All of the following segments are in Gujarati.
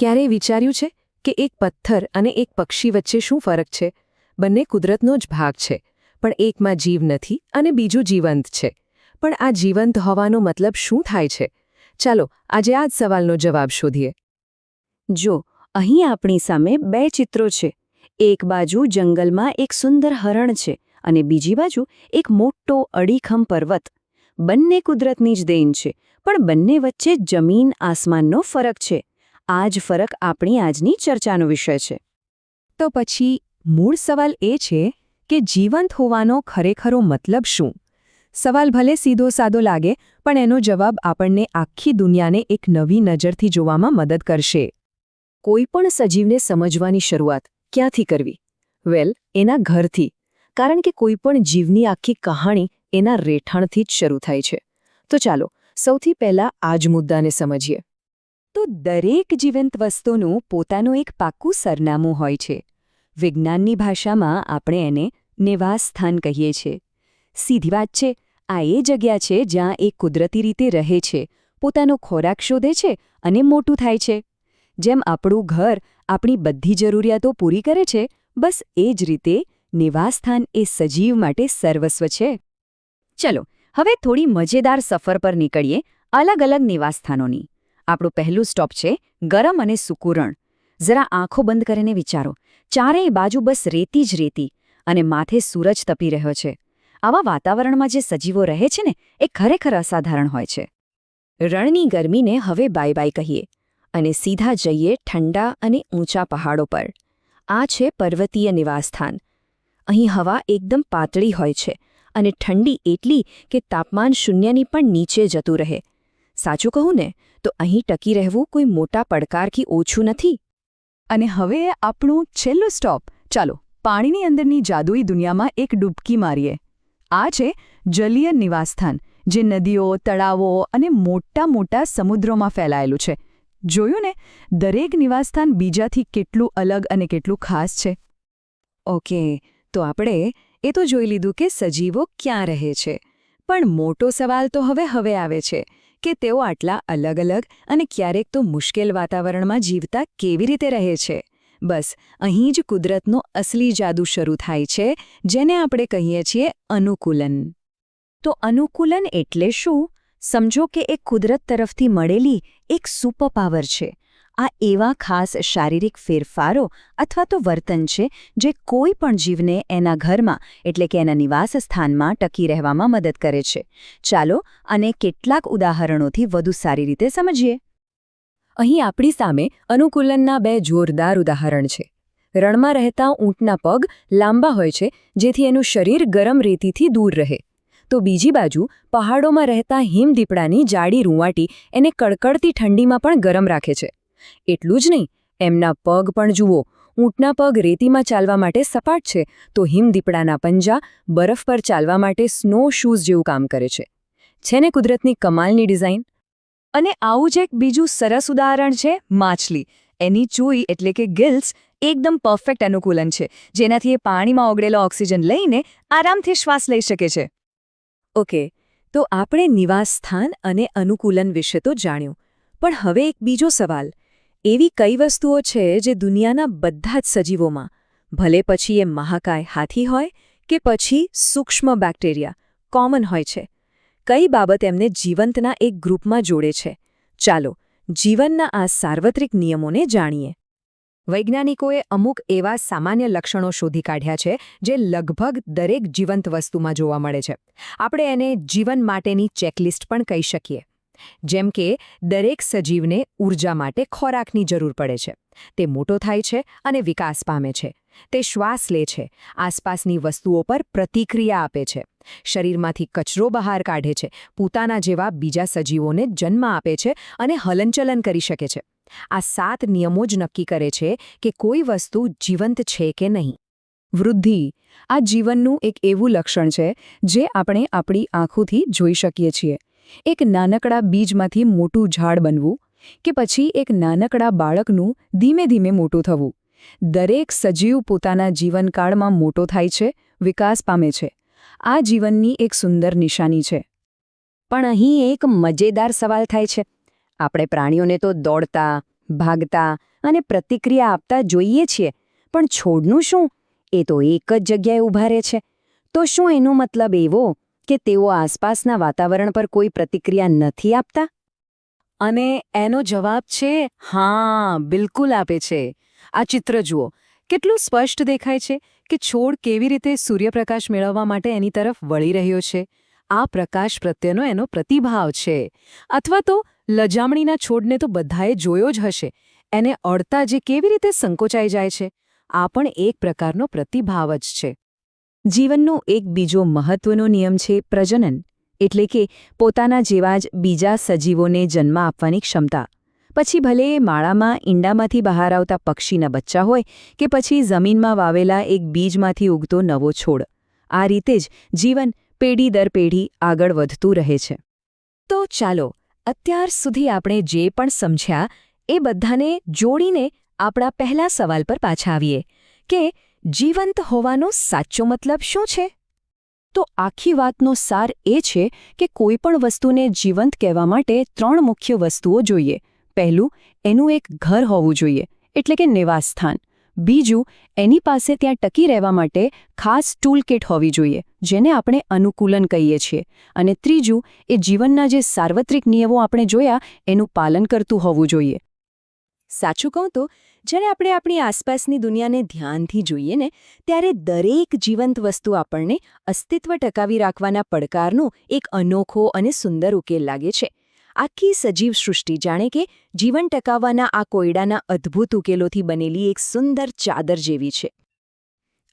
ક્યારેય વિચાર્યું છે કે એક પથ્થર અને એક પક્ષી વચ્ચે શું ફરક છે? બંને કુદરતનો જ ભાગ છે, પણ એકમાં જીવ નથી અને બીજું જીવંત છે. પણ આ જીવંત હોવાનો મતલબ શું થાય છે? ચાલો આજે આ જ સવાલનો જવાબ શોધીએ. જો અહીં આપણી સામે બે ચિત્રો છે. એક બાજુ જંગલમાં એક સુંદર હરણ છે અને બીજી બાજુ એક મોટો અડીખમ પર્વત. બંને કુદરતની જ દેન છે, પણ બંને વચ્ચે જમીન આસમાનનો ફરક છે. આ જ ફરક આપણી આજની ચર્ચાનો વિષય છે. તો પછી મૂળ સવાલ એ છે કે જીવંત હોવાનો ખરેખરો મતલબ શું? સવાલ ભલે સીધો સાદો લાગે, પણ એનો જવાબ આપણને આખી દુનિયાને એક નવી નજરથી જોવામાં મદદ કરશે. કોઈપણ સજીવને સમજવાની શરૂઆત ક્યાંથી કરવી? વેલ, એના ઘરથી. કારણ કે કોઈપણ જીવની આખી કહાણી એના રહેઠાણથી જ શરૂ થાય છે. તો ચાલો સૌથી પહેલા આ જ મુદ્દાને સમજીએ. તો દરેક જીવંત વસ્તુનું પોતાનું એક પાક્કું સરનામું હોય છે. વિજ્ઞાનની ભાષામાં આપણે એને નિવાસસ્થાન કહીએ છીએ. સીધી વાત છે, આ એ જગ્યા છે જ્યાં એ કુદરતી રીતે રહે છે, પોતાનો ખોરાક શોધે છે અને મોટું થાય છે. જેમ આપણું ઘર આપણી બધી જરૂરિયાતો પૂરી કરે છે, બસ એ જ રીતે નિવાસસ્થાન એ સજીવ માટે સર્વસ્વ છે. ચલો હવે થોડી મજેદાર સફર પર નીકળીએ અલગ અલગ નિવાસસ્થાનોની. આપણું પહેલું સ્ટોપ છે ગરમ અને સૂકું રણ. જરા આંખો બંધ કરીને વિચારો, ચારેય બાજુ બસ રેતી જ રેતી અને માથે સૂરજ તપી રહ્યો છે. આવા વાતાવરણમાં જે સજીવો રહે છે ને, એ ખરેખર અસાધારણ હોય છે. રણની ગરમીને હવે બાય બાય કહીએ અને સીધા જઈએ ઠંડા અને ઊંચા પહાડો પર. આ છે પર્વતીય નિવાસસ્થાન. અહીં હવા એકદમ પાતળી હોય છે અને ઠંડી એટલી કે તાપમાન શૂન્યની પણ નીચે જતું રહે. સાચું કહું ને, તો અહીં ટકી રહેવું કોઈ મોટા પડકારથી ઓછું નથી. અને હવે આપણું છેલ્લું સ્ટોપ. ચાલો પાણીની અંદરની જાદુઈ દુનિયામાં એક ડૂબકી મારીએ. આ છે જલીય નિવાસસ્થાન, જે નદીઓ, તળાવો અને મોટા મોટા સમુદ્રોમાં ફેલાયેલું છે. જોયું ને, દરેક નિવાસસ્થાન બીજાથી કેટલું અલગ અને કેટલું ખાસ છે. ઓકે, તો આપણે એ તો જોઈ લીધું કે સજીવો ક્યાં રહે છે. પણ મોટો સવાલ તો હવે આવે છે કે તેઓ આટલા અલગ અલગ અને ક્યારેક તો મુશ્કેલ વાતાવરણમાં જીવતા કેવી રીતે રહે છે. બસ અહીં જ કુદરતનો અસલી જાદુ શરૂ થાય છે, જેને આપણે કહીએ છીએ અનુકૂલન. તો અનુકૂલન એટલે શું? સમજો કે એક કુદરત તરફથી મળેલી એક સુપરપાવર છે. આ એવા ખાસ શારીરિક ફેરફારો અથવા તો વર્તન છે જે કોઈ પણ જીવને એના ઘરમાં એટલે કે એના નિવાસસ્થાનમાં ટકી રહેવામાં મદદ કરે છે. ચાલો અને કેટલાક ઉદાહરણોથી વધુ સારી રીતે સમજીએ. અહીં આપણી સામે અનુકૂલનના બે જોરદાર ઉદાહરણ છે. રણમાં રહેતા ઊંટના પગ લાંબા હોય છે, જેથી એનું શરીર ગરમ રેતીથી દૂર રહે. તો બીજી બાજુ પહાડોમાં રહેતા હિમદીપડાની જાડી રૂંવાટી એને કડકડતી ઠંડીમાં પણ ગરમ રાખે છે. એટલું જ નહીં, એમના પગ પણ જુઓ. ઊંટના પગ રેતીમાં ચાલવા માટે સપાટ છે, તો હિમદીપડાના પંજા બરફ પર ચાલવા માટે સ્નો શૂઝ જેવું કામ કરે છે. છે ને કુદરતની કમાલની ડિઝાઇન? અને આવું જ એક બીજું સરસ ઉદાહરણ છે માછલી. એની ચૂઈ એટલે કે ગિલ્સ એકદમ પરફેક્ટ અનુકૂલન છે, જેનાથી એ પાણીમાં ઓગળેલો ઓક્સિજન લઈને આરામથી શ્વાસ લઈ શકે છે. ઓકે, તો આપણે નિવાસસ્થાન અને અનુકૂલન વિશે તો જાણ્યું, પણ હવે એક બીજો સવાલ. એવી કઈ વસ્તુઓ છે જે દુનિયાના બધા જ સજીવોમાં, ભલે પછી એ મહાકાય હાથી હોય કે પછી સૂક્ષ્મ બેક્ટેરિયા, કોમન હોય છે? કઈ બાબત એમને જીવંતના એક ગ્રુપમાં જોડે છે? ચાલો જીવનના આ સાર્વત્રિક નિયમોને જાણીએ. વૈજ્ઞાનિકોએ અમુક એવા સામાન્ય લક્ષણો શોધી કાઢ્યા છે જે લગભગ દરેક જીવંત વસ્તુમાં જોવા મળે છે. આપણે એને જીવન માટેની ચેકલિસ્ટ પણ કહી શકીએ. જેમ કે દરેક સજીવને ઊર્જા માટે ખોરાકની જરૂર પડે છે. તે મોટો થાય છે અને વિકાસ પામે છે. તે શ્વાસ લે છે, આસપાસની વસ્તુઓ પર પ્રતિક્રિયા આપે છે, શરીરમાંથી કચરો બહાર કાઢે છે, પોતાના જેવા બીજા સજીવોને જન્મ આપે છે અને હલનચલન કરી શકે છે. આ 7 નિયમો જ નક્કી કરે છે કે કોઈ વસ્તુ જીવંત છે કે નહીં. વૃદ્ધિ આ જીવનનું એક એવું લક્ષણ છે જે આપણે આપણી આંખોથી જોઈ શકીએ છીએ. એક નાનકડા બીજમાંથી મોટું ઝાડ બનવું કે પછી એક નાનકડા બાળકનું ધીમે ધીમે મોટું થવું. દરેક સજીવ પોતાના જીવનકાળમાં મોટો થાય છે, વિકાસ પામે છે. આ જીવનની એક સુંદર નિશાની છે. પણ અહીં એક મજેદાર સવાલ થાય છે. આપણે પ્રાણીઓને તો દોડતા, ભાગતા અને પ્રતિક્રિયા આપતા જોઈએ છીએ, પણ છોડનું શું? એ તો એક જ જગ્યાએ ઊભા રહે છે. તો શું એનો મતલબ એવો કે તેઓ આસપાસના વાતાવરણ પર કોઈ પ્રતિક્રિયા નથી આપતા? અને એનો જવાબ છે હા, બિલકુલ આપે છે. આ ચિત્ર જુઓ, કેટલું સ્પષ્ટ દેખાય છે કે છોડ કેવી રીતે સૂર્યપ્રકાશ મેળવવા માટે એની તરફ વળી રહ્યો છે. આ પ્રકાશ પ્રત્યેનો એનો પ્રતિભાવ છે. અથવા તો લજામણીના છોડને તો બધાએ જોયો જ હશે. એને અડતા જે કેવી રીતે સંકોચાઈ જાય છે, આ પણ એક પ્રકારનો પ્રતિભાવ જ છે. જીવનનો એક બીજો મહત્વનો નિયમ છે પ્રજનન, એટલે કે પોતાના જેવા જ બીજા સજીવોને જન્મ આપવાની ક્ષમતા. પછી ભલે એ માળામાં ઈંડામાંથી બહાર આવતા પક્ષીના બચ્ચા હોય કે પછી જમીનમાં વાવેલા એક બીજમાંથી ઉગતો નવો છોડ. આ રીતે જ જીવન પેઢી દર પેઢી આગળ વધતું રહે છે. તો ચાલો, અત્યાર સુધી આપણે જે પણ સમજ્યા એ બધાને જોડીને આપણા પહેલા સવાલ પર પાછા આવીએ કે જીવંત હોવાનો સાચો મતલબ શું છે? તો આખી વાતનો સાર એ છે કે કોઈ પણ વસ્તુને જીવંત કહેવા માટે 3 મુખ્ય વસ્તુઓ જોઈએ. પહેલું, એનું એક ઘર હોવું જોઈએ, એટલે કે નિવાસસ્થાન. બીજું, એની પાસે ત્યાં ટકી રહેવા માટે ખાસ ટૂલકિટ હોવી જોઈએ, જેને આપણે અનુકૂલન કહીએ છીએ. અને ત્રીજું, એ જીવનના જે સાર્વત્રિક નિયમો આપણે જોયા એનું પાલન કરતું હોવું જોઈએ. સાચું કહું તો જ્યારે આપણે આપણી આસપાસની દુનિયાને ધ્યાનથી જોઈએ ને, ત્યારે દરેક જીવંત વસ્તુ આપણને અસ્તિત્વ ટકાવી રાખવાના પડકારનો એક અનોખો અને સુંદર ઉકેલ લાગે છે. આખી સજીવ સૃષ્ટિ જાણે કે જીવન ટકાવવાના આ કોયડાના અદ્ભુત ઉકેલોથી બનેલી એક સુંદર ચાદર જેવી છે.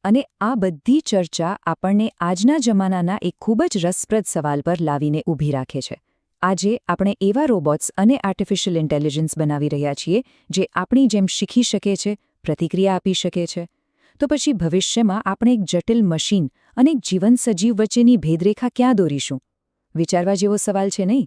અને આ બધી ચર્ચા આપણને આજના જમાનાના એક ખૂબ જ રસપ્રદ સવાલ પર લાવીને ઊભી રાખે છે. આજે આપણે એવા રોબોટ્સ અને આર્ટિફિશિયલ ઇન્ટેલિજન્સ બનાવી રહ્યા છીએ જે આપણી જેમ શીખી શકે છે, પ્રતિક્રિયા આપી શકે છે. તો પછી ભવિષ્યમાં આપણે એક જટિલ મશીન અને એક જીવંત સજીવ વચ્ચેની ભેદરેખા ક્યાં દોરીશું? વિચારવા જેવો સવાલ છે નહીં?